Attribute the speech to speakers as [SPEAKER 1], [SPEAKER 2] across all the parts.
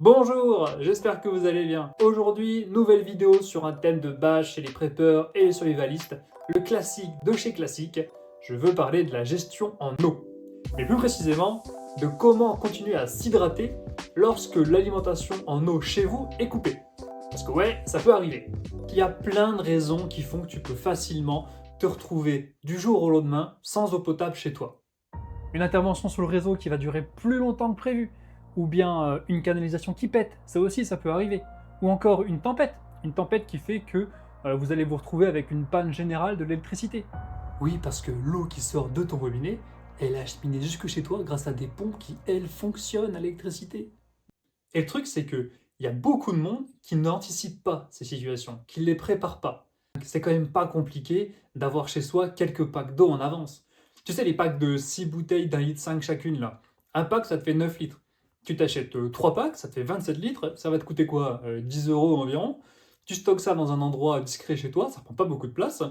[SPEAKER 1] Bonjour, j'espère que vous allez bien. Aujourd'hui, nouvelle vidéo sur un thème de base chez les preppers et les survivalistes, le classique de chez Classique. Je veux parler de la gestion en eau, mais plus précisément de comment continuer à s'hydrater lorsque l'alimentation en eau chez vous est coupée. Parce que ouais, ça peut arriver. Il y a plein de raisons qui font que tu peux facilement te retrouver du jour au lendemain sans eau potable chez toi. Une intervention sur le réseau qui va durer plus longtemps que prévu, ou bien une canalisation qui pète, ça aussi ça peut arriver, ou encore une tempête qui fait que vous allez vous retrouver avec une panne générale de l'électricité. Oui, parce que l'eau qui sort de ton robinet, elle est acheminée jusque chez toi grâce à des pompes qui, elles, fonctionnent à l'électricité. Et le truc, c'est que il y a beaucoup de monde qui n'anticipe pas ces situations, qui ne les prépare pas. C'est quand même pas compliqué d'avoir chez soi quelques packs d'eau en avance. Tu sais, les packs de 6 bouteilles d'1,5 litre chacune, là. Un pack, ça te fait 9 litres. Tu t'achètes 3 packs, ça te fait 27 litres. Ça va te coûter quoi 10 euros environ. Tu stockes ça dans un endroit discret chez toi, ça prend pas beaucoup de place.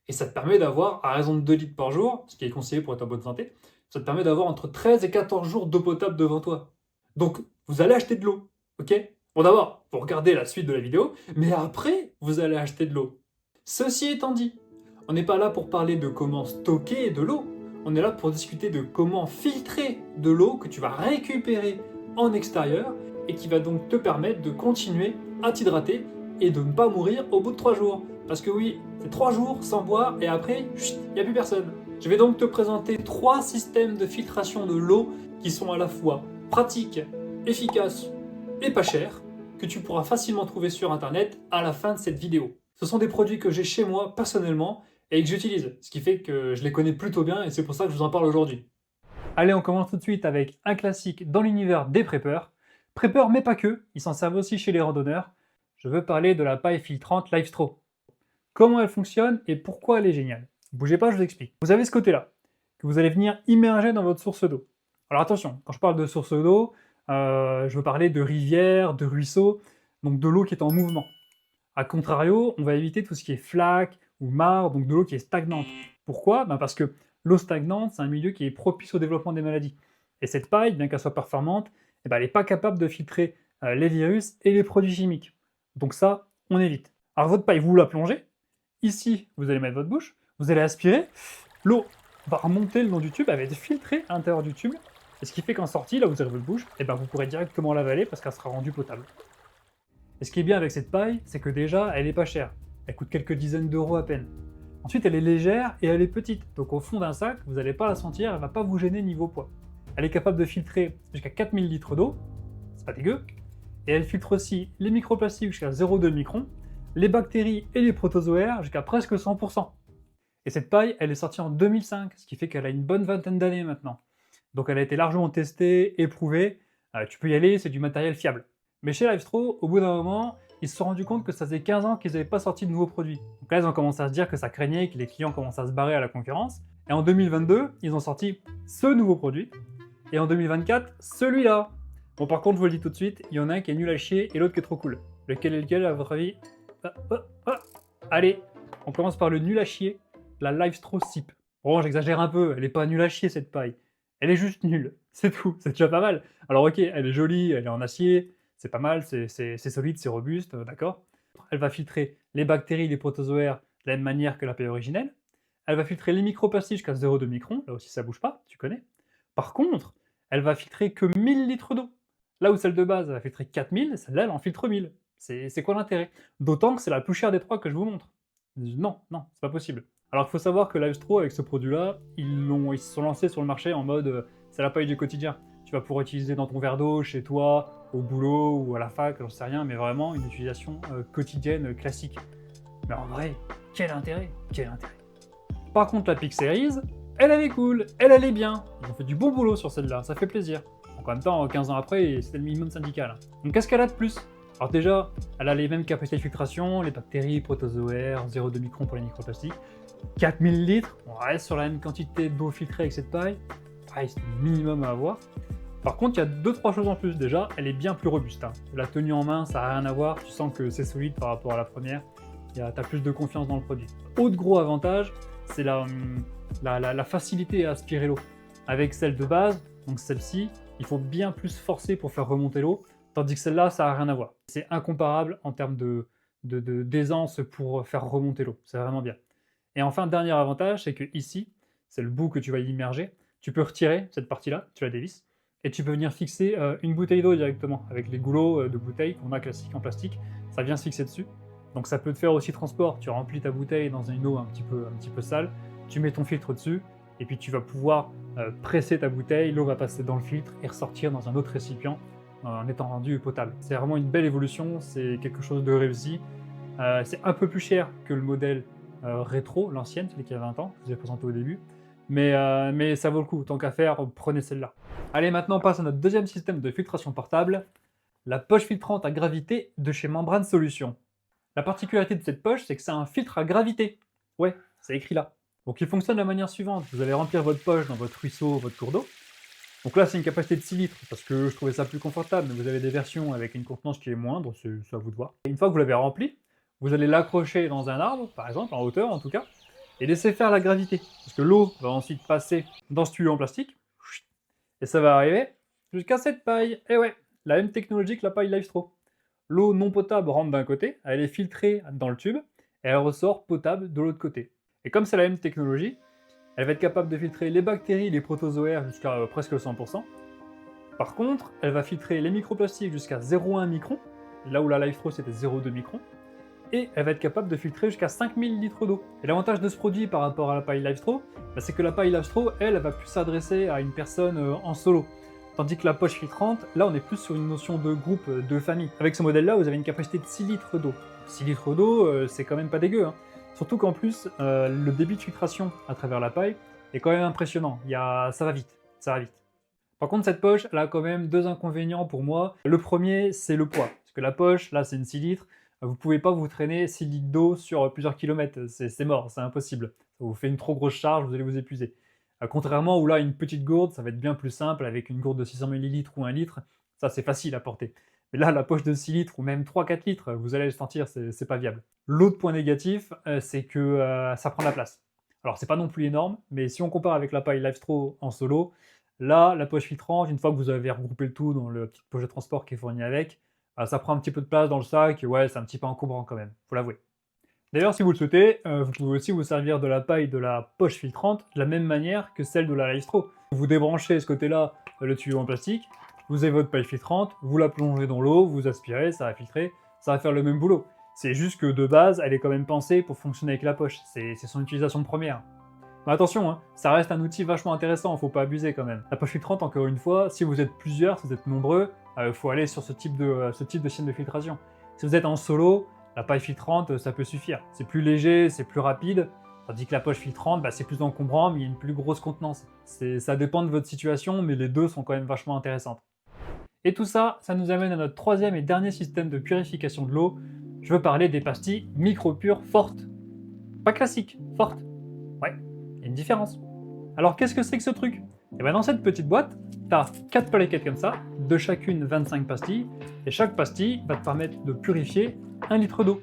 [SPEAKER 1] Et ça te permet d'avoir, à raison de 2 litres par jour, ce qui est conseillé pour être en bonne santé, ça te permet d'avoir entre 13 et 14 jours d'eau potable devant toi. Donc, vous allez acheter de l'eau, ok? Bon, d'abord, vous regardez la suite de la vidéo, mais après, vous allez acheter de l'eau. Ceci étant dit, on n'est pas là pour parler de comment stocker de l'eau, on est là pour discuter de comment filtrer de l'eau que tu vas récupérer en extérieur et qui va donc te permettre de continuer à t'hydrater et de ne pas mourir au bout de 3 jours. Parce que oui, c'est 3 jours sans boire et après, il n'y a plus personne. Je vais donc te présenter 3 systèmes de filtration de l'eau qui sont à la fois pratiques, efficaces et pas chers, que tu pourras facilement trouver sur internet à la fin de cette vidéo. Ce sont des produits que j'ai chez moi personnellement et que j'utilise, ce qui fait que je les connais plutôt bien et c'est pour ça que je vous en parle aujourd'hui. Allez, on commence tout de suite avec un classique dans l'univers des preppers. Preppers, mais pas que, ils s'en servent aussi chez les randonneurs. Je veux parler de la paille filtrante LifeStraw. Comment elle fonctionne et pourquoi elle est géniale. Bougez pas, je vous explique. Vous avez ce côté-là, que vous allez venir immerger dans votre source d'eau. Alors attention, quand je parle de source d'eau, je veux parler de rivières, de ruisseaux, donc de l'eau qui est en mouvement. A contrario, on va éviter tout ce qui est flaque ou mare, donc de l'eau qui est stagnante. Pourquoi? Parce que l'eau stagnante, c'est un milieu qui est propice au développement des maladies. Et cette paille, bien qu'elle soit performante, elle n'est pas capable de filtrer les virus et les produits chimiques. Donc ça, on évite. Alors votre paille, vous la plongez. Ici, vous allez mettre votre bouche, vous allez aspirer. L'eau va remonter le long du tube, elle va être filtrée à l'intérieur du tube. Et ce qui fait qu'en sortie, là où vous avez votre bouche, vous pourrez directement l'avaler parce qu'elle sera rendue potable. Et ce qui est bien avec cette paille, c'est que déjà, elle n'est pas chère. Elle coûte quelques dizaines d'euros à peine. Ensuite, elle est légère et elle est petite. Donc au fond d'un sac, vous n'allez pas la sentir, elle ne va pas vous gêner niveau poids. Elle est capable de filtrer jusqu'à 4000 litres d'eau, c'est pas dégueu. Et elle filtre aussi les microplastiques jusqu'à 0,2 microns, les bactéries et les protozoaires jusqu'à presque 100%. Et cette paille, elle est sortie en 2005, ce qui fait qu'elle a une bonne vingtaine d'années maintenant. Donc elle a été largement testée, éprouvée. Tu peux y aller, c'est du matériel fiable. Mais chez LifeStraw, au bout d'un moment, ils se sont rendus compte que ça faisait 15 ans qu'ils n'avaient pas sorti de nouveaux produits. Donc là, ils ont commencé à se dire que ça craignait, que les clients commençaient à se barrer à la concurrence. Et en 2022, ils ont sorti ce nouveau produit. Et en 2024, celui-là. Bon, par contre, je vous le dis tout de suite, il y en a un qui est nul à chier et l'autre qui est trop cool. Lequel est lequel, à votre avis? Allez, on commence par le nul à chier, la LifeStraw Sip. Bon, j'exagère un peu, elle est pas nulle à chier cette paille. Elle est juste nulle, c'est tout, c'est déjà pas mal. Alors ok, elle est jolie, elle est en acier, c'est pas mal, c'est solide, c'est robuste, d'accord. Elle va filtrer les bactéries, les protozoaires de la même manière que la paille originelle. Elle va filtrer les microplastiques jusqu'à 0,2 microns, là aussi ça bouge pas, tu connais. Par contre, elle va filtrer que 1000 litres d'eau. Là où celle de base va filtrer 4000, celle-là elle en filtre 1000. C'est quoi l'intérêt? D'autant que c'est la plus chère des trois que je vous montre. Non, c'est pas possible. Alors il faut savoir que LifeStraw, avec ce produit-là, ils se sont lancés sur le marché en mode c'est la paille du quotidien. Tu vas pouvoir utiliser dans ton verre d'eau, chez toi, au boulot ou à la fac, j'en sais rien, mais vraiment une utilisation quotidienne classique. Mais en vrai, quel intérêt? Quel intérêt? Par contre, la Peak Series, elle est cool, elle est bien. Ils ont fait du bon boulot sur celle-là, ça fait plaisir. Donc en même temps, 15 ans après, c'est le minimum syndical. Donc qu'est-ce qu'elle a de plus? Alors déjà, elle a les mêmes capacités de filtration, les bactéries, protozoaires, 0,2 microns pour les microplastiques. 4000 litres, on reste sur la même quantité d'eau filtrée avec cette paille. Pareil, c'est le minimum à avoir. Par contre, il y a 2-3 choses en plus. Déjà, elle est bien plus robuste. La tenue en main, ça n'a rien à voir. Tu sens que c'est solide par rapport à la première. Tu as plus de confiance dans le produit. Autre gros avantage, c'est la facilité à aspirer l'eau. Avec celle de base, donc celle-ci, il faut bien plus forcer pour faire remonter l'eau. Tandis que celle-là, ça n'a rien à voir. C'est incomparable en termes d'aisance pour faire remonter l'eau. C'est vraiment bien. Et enfin, dernier avantage, c'est que ici, c'est le bout que tu vas immerger. Tu peux retirer cette partie-là, tu la dévisses, et tu peux venir fixer une bouteille d'eau directement, avec les goulots de bouteilles qu'on a classiques en plastique. Ça vient se fixer dessus. Donc ça peut te faire aussi transport. Tu remplis ta bouteille dans une eau un petit peu sale, tu mets ton filtre dessus, et puis tu vas pouvoir presser ta bouteille, l'eau va passer dans le filtre et ressortir dans un autre récipient en étant rendu potable. C'est vraiment une belle évolution, c'est quelque chose de réussi. C'est un peu plus cher que le modèle rétro, l'ancienne, celui qui a 20 ans, que je vous ai présenté au début. Mais ça vaut le coup, tant qu'à faire, prenez celle-là. Allez, maintenant on passe à notre deuxième système de filtration portable, la poche filtrante à gravité de chez Membrane Solutions. La particularité de cette poche, c'est que c'est un filtre à gravité. Ouais, c'est écrit là. Donc il fonctionne de la manière suivante, vous allez remplir votre poche dans votre ruisseau, votre cours d'eau. Donc là, c'est une capacité de 6 litres, parce que je trouvais ça plus confortable, mais vous avez des versions avec une contenance qui est moindre, c'est à vous de voir. Et une fois que vous l'avez rempli, vous allez l'accrocher dans un arbre, par exemple, en hauteur en tout cas, et laisser faire la gravité. Parce que l'eau va ensuite passer dans ce tuyau en plastique, et ça va arriver jusqu'à cette paille. Et ouais, la même technologie que la paille LiveStraw. L'eau non potable rentre d'un côté, elle est filtrée dans le tube, et elle ressort potable de l'autre côté. Et comme c'est la même technologie, elle va être capable de filtrer les bactéries, les protozoaires jusqu'à presque 100%. Par contre, elle va filtrer les microplastiques jusqu'à 0,1 micron, là où la LiveStraw c'était 0,2 micron, et elle va être capable de filtrer jusqu'à 5000 litres d'eau. Et l'avantage de ce produit par rapport à la paille LiveStraw, c'est que la paille LiveStraw, elle va plus s'adresser à une personne en solo. Tandis que la poche filtrante, là on est plus sur une notion de groupe, de famille. Avec ce modèle-là, vous avez une capacité de 6 litres d'eau. 6 litres d'eau, c'est quand même pas dégueu, hein. Surtout qu'en plus, le débit de filtration à travers la paille est quand même impressionnant. Ça va vite, ça va vite. Par contre, cette poche, elle a quand même deux inconvénients pour moi. Le premier, c'est le poids. Parce que la poche, là, c'est une 6 litres. Vous pouvez pas vous traîner 6 litres d'eau sur plusieurs kilomètres. C'est mort, c'est impossible. Ça vous fait une trop grosse charge, vous allez vous épuiser. Contrairement où là, une petite gourde, ça va être bien plus simple avec une gourde de 600 ml ou 1 litre. Ça, c'est facile à porter. Mais là, la poche de 6 litres ou même 3-4 litres, vous allez le sentir, c'est pas viable. L'autre point négatif, c'est que ça prend de la place. Alors, c'est pas non plus énorme, mais si on compare avec la paille LiveStraw en solo, là, la poche filtrante, une fois que vous avez regroupé le tout dans le petite poche de transport qui est fournie avec, ça prend un petit peu de place dans le sac, et ouais, c'est un petit peu encombrant quand même, faut l'avouer. D'ailleurs, si vous le souhaitez, vous pouvez aussi vous servir de la paille de la poche filtrante de la même manière que celle de la LiveStraw. Vous débranchez ce côté-là le tuyau en plastique, vous avez votre paille filtrante, vous la plongez dans l'eau, vous aspirez, ça va filtrer, ça va faire le même boulot. C'est juste que de base, elle est quand même pensée pour fonctionner avec la poche, c'est son utilisation première. Mais attention, hein, ça reste un outil vachement intéressant, faut pas abuser quand même. La poche filtrante, encore une fois, si vous êtes plusieurs, si vous êtes nombreux, faut aller sur ce type de chaîne de filtration. Si vous êtes en solo, la paille filtrante, ça peut suffire. C'est plus léger, c'est plus rapide, tandis que la poche filtrante, c'est plus encombrant, mais il y a une plus grosse contenance. Ça dépend de votre situation, mais les deux sont quand même vachement intéressantes. Et tout ça, ça nous amène à notre troisième et dernier système de purification de l'eau. Je veux parler des pastilles micro-pures fortes. Pas classiques, fortes. Ouais, il y a une différence. Alors qu'est-ce que c'est que ce truc? Et bien dans cette petite boîte, tu as 4 plaquettes comme ça, de chacune 25 pastilles, et chaque pastille va te permettre de purifier 1 litre d'eau.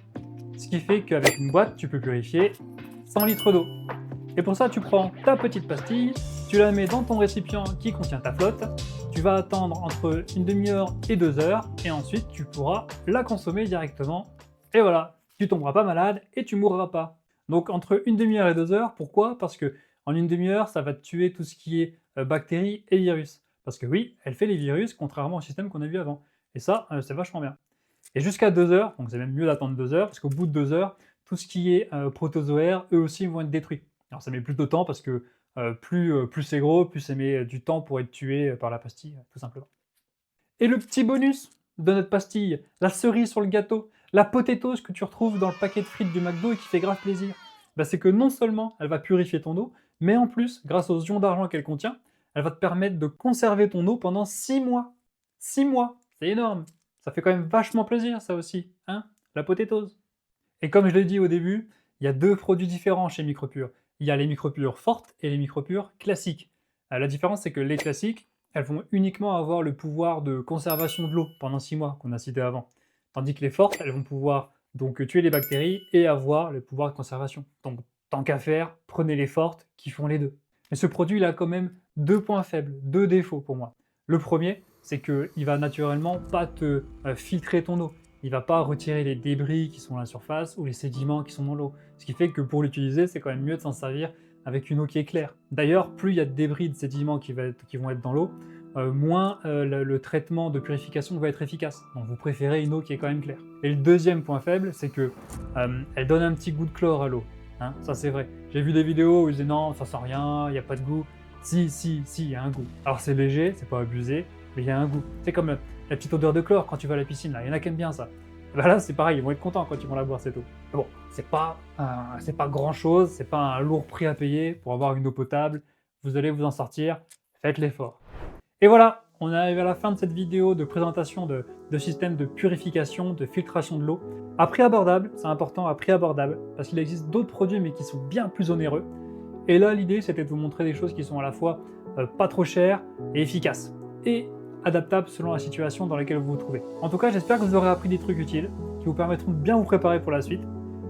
[SPEAKER 1] Ce qui fait qu'avec une boîte, tu peux purifier 100 litres d'eau. Et pour ça, tu prends ta petite pastille, tu la mets dans ton récipient qui contient ta flotte, tu vas attendre entre une demi-heure et 2 heures, et ensuite tu pourras la consommer directement. Et voilà, tu tomberas pas malade et tu mourras pas. Donc entre une demi-heure et 2 heures, pourquoi? Parce que en une demi-heure, ça va tuer tout ce qui est bactéries et virus. Parce que oui, elle fait les virus, contrairement au système qu'on a vu avant. Et ça, c'est vachement bien. Et jusqu'à 2 heures, donc c'est même mieux d'attendre 2 heures, parce qu'au bout de 2 heures, tout ce qui est protozoaire, eux aussi vont être détruits. Alors ça met plus de temps parce que plus c'est gros, plus ça met du temps pour être tué par la pastille, tout simplement. Et le petit bonus de notre pastille, la cerise sur le gâteau, la potatoes que tu retrouves dans le paquet de frites du McDo et qui fait grave plaisir, c'est que non seulement elle va purifier ton eau, mais en plus, grâce aux ions d'argent qu'elle contient, elle va te permettre de conserver ton eau pendant 6 mois. 6 mois, c'est énorme. Ça fait quand même vachement plaisir, ça aussi, hein, la potatoes. Et comme je l'ai dit au début, il y a deux produits différents chez Micropure. Il y a les Micropures fortes et les Micropures classiques. La différence, c'est que les classiques, elles vont uniquement avoir le pouvoir de conservation de l'eau pendant 6 mois, qu'on a cité avant. Tandis que les fortes, elles vont pouvoir donc tuer les bactéries et avoir le pouvoir de conservation. Donc, tant qu'à faire, prenez les fortes qui font les deux. Mais ce produit, il a quand même deux points faibles, deux défauts pour moi. Le premier, c'est qu'il va naturellement pas te filtrer ton eau. Il va pas retirer les débris qui sont à la surface ou les sédiments qui sont dans l'eau. Ce qui fait que pour l'utiliser, c'est quand même mieux de s'en servir avec une eau qui est claire. D'ailleurs, plus il y a de débris, de sédiments qui vont être dans l'eau, moins le traitement de purification va être efficace. Donc vous préférez une eau qui est quand même claire. Et le deuxième point faible, c'est que elle donne un petit goût de chlore à l'eau. Hein, ça c'est vrai. J'ai vu des vidéos où ils disaient non, ça sent rien, il n'y a pas de goût. Si, il y a un goût. Alors c'est léger, c'est pas abusé, mais il y a un goût. C'est comme la petite odeur de chlore quand tu vas à la piscine, là. Il y en a qui aiment bien ça. Et ben là, c'est pareil, ils vont être contents quand ils vont la boire cette eau. Mais bon, c'est pas grand chose, c'est pas un lourd prix à payer pour avoir une eau potable. Vous allez vous en sortir, faites l'effort. Et voilà, on est arrivé à la fin de cette vidéo de présentation de systèmes de purification, de filtration de l'eau. À prix abordable, c'est important, à prix abordable, parce qu'il existe d'autres produits mais qui sont bien plus onéreux. Et là, l'idée, c'était de vous montrer des choses qui sont à la fois pas trop chères et efficaces. Et adaptables selon la situation dans laquelle vous vous trouvez. En tout cas, j'espère que vous aurez appris des trucs utiles, qui vous permettront de bien vous préparer pour la suite.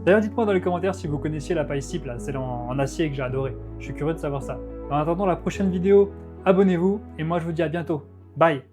[SPEAKER 1] D'ailleurs, dites-moi dans les commentaires si vous connaissiez la paille Sipe, là, celle en acier que j'ai adoré. Je suis curieux de savoir ça. En attendant la prochaine vidéo, abonnez-vous, et moi je vous dis à bientôt. Bye!